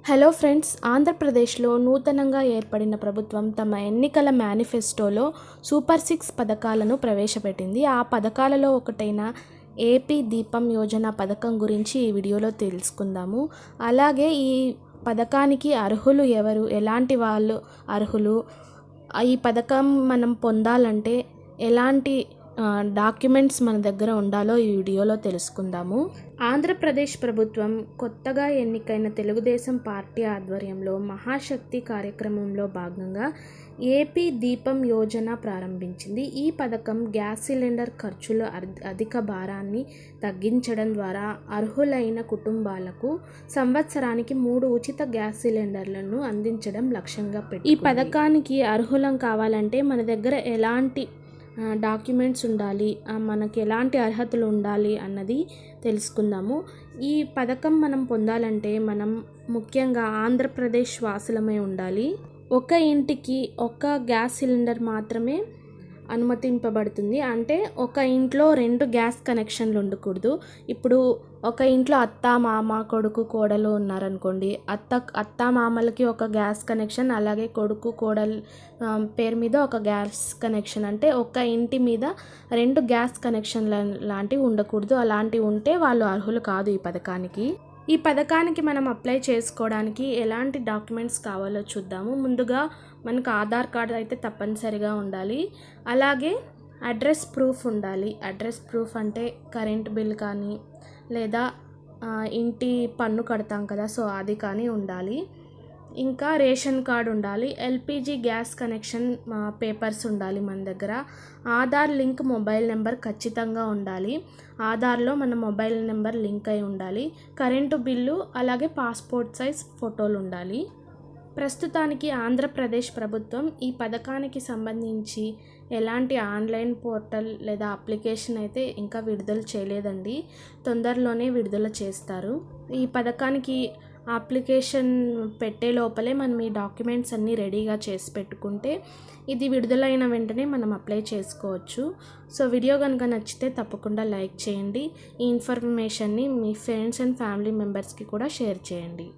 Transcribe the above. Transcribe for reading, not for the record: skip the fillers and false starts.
Hello friends, ఆంధ్రప్రదేశ్లో నూతనంగా ఏర్పడిన ప్రభుత్వం తమ ఎన్నికల మేనిఫెస్టోలో సూపర్ 6 పథకాలను ప్రవేశపెట్టింది. ఆ పథకాలలో ఒకటైన ఏపీ దీపం యోజన పథకం గురించి ఈ వీడియోలో తెలుసుకుందాము. అలాగే ఈ పథకానికి అర్హులు ఎవరు, ఎలాంటి వాళ్ళు అర్హులు, ఈ పథకం మనం పొందాలంటే ఎలాంటి డాక్యుమెంట్స్ మన దగ్గర ఉండాలో ఈ వీడియోలో తెలుసుకుందాము. ఆంధ్రప్రదేశ్ ప్రభుత్వం కొత్తగా ఎన్నికైన తెలుగుదేశం పార్టీ ఆధ్వర్యంలో మహాశక్తి కార్యక్రమంలో భాగంగా ఏపీ దీపం యోజన ప్రారంభించింది. ఈ పథకం గ్యాస్ సిలిండర్ ఖర్చుల అధిక భారాన్ని తగ్గించడం ద్వారా అర్హులైన కుటుంబాలకు సంవత్సరానికి 3 ఉచిత గ్యాస్ సిలిండర్లను అందించడం లక్ష్యంగా పెట్టి ఈ పథకానికి అర్హులం కావాలంటే మన దగ్గర ఎలాంటి డాక్యుమెంట్స్ ఉండాలి, మనకి ఎలాంటి అర్హతలు ఉండాలి అన్నది తెలుసుకుందాము. ఈ పథకం మనం పొందాలంటే మనం ముఖ్యంగా ఆంధ్రప్రదేశ్ వాసులమై ఉండాలి. ఒక ఇంటికి ఒక గ్యాస్ సిలిండర్ మాత్రమే అనుమతింపబడుతుంది. అంటే ఒక ఇంట్లో 2 గ్యాస్ కనెక్షన్లు ఉండకూడదు. ఇప్పుడు ఒక ఇంట్లో అత్త, మామ, కొడుకు, కోడలు ఉన్నారనుకోండి. అత్త మామలకి ఒక గ్యాస్ కనెక్షన్, అలాగే కొడుకు కోడలు పేరు మీద ఒక గ్యాస్ కనెక్షన్. అంటే ఒక ఇంటి మీద 2 గ్యాస్ కనెక్షన్ల లాంటివి ఉండకూడదు. అలాంటివి ఉంటే వాళ్ళు అర్హులు కాదు ఈ పథకానికి. ఈ పథకానికి మనం అప్లై చేసుకోవడానికి ఎలాంటి డాక్యుమెంట్స్ కావాలో చూద్దాము. ముందుగా మనకు ఆధార్ కార్డు అయితే తప్పనిసరిగా ఉండాలి. అలాగే అడ్రస్ ప్రూఫ్ ఉండాలి. అడ్రస్ ప్రూఫ్ అంటే కరెంట్ బిల్ కానీ లేదా ఇంటి పన్ను కడతాం కదా, సో అది కానీ ఉండాలి. ఇంకా రేషన్ కార్డు ఉండాలి. ఎల్పిజి గ్యాస్ కనెక్షన్ పేపర్స్ ఉండాలి మన దగ్గర. ఆధార్ లింక్ మొబైల్ నెంబర్ ఖచ్చితంగా ఉండాలి. ఆధార్లో మన మొబైల్ నెంబర్ లింక్ అయి ఉండాలి. కరెంటు బిల్లు, అలాగే పాస్పోర్ట్ సైజ్ ఫోటోలు ఉండాలి. ప్రస్తుతానికి ఆంధ్రప్రదేశ్ ప్రభుత్వం ఈ పథకానికి సంబంధించి ఎలాంటి ఆన్లైన్ పోర్టల్ లేదా అప్లికేషన్ అయితే ఇంకా విడుదల చేయలేదండి. తొందరలోనే విడుదల చేస్తారు. ఈ పథకానికి అప్లికేషన్ పెట్టే లోపలే మనం ఈ డాక్యుమెంట్స్ అన్నీ రెడీగా చేసి పెట్టుకుంటే ఇది విడుదలైన వెంటనే మనం అప్లై చేసుకోవచ్చు. సో వీడియో కనుక నచ్చితే తప్పకుండా లైక్ చేయండి. ఈ ఇన్ఫర్మేషన్ని మీ ఫ్రెండ్స్ అండ్ ఫ్యామిలీ మెంబర్స్కి కూడా షేర్ చేయండి.